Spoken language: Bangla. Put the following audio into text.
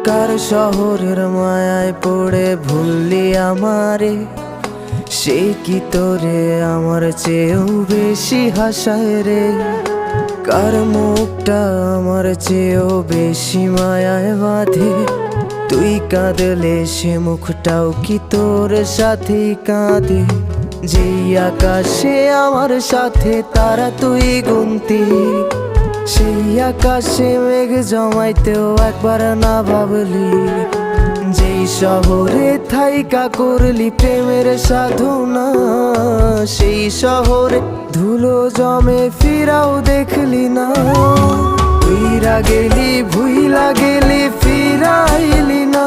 কার শহরের মায়ায় পড়ে ভুললি আমারে, সে কি তোরে আমার চেয়েও বেশি হাসায় রে। কার মুখটা আমার চেয়েও বেশি মায়ায় বাঁধে, তুই কাঁদলে সে মুখটাও কি তোর সাথেই কাঁদে। যেই আকাশে আমার সাথে তারা তুই গুনতি, সেই আকাশে মেঘ জমাইতেও একবার না ভাবলি। যেই শহরে থাইকা করলি প্রেমের সাধনা, সেই শহরে ধুলো জমে ফিরাও দেখলি না। উইরা গেলি ভুইলা গেলি ফিরাইলি না।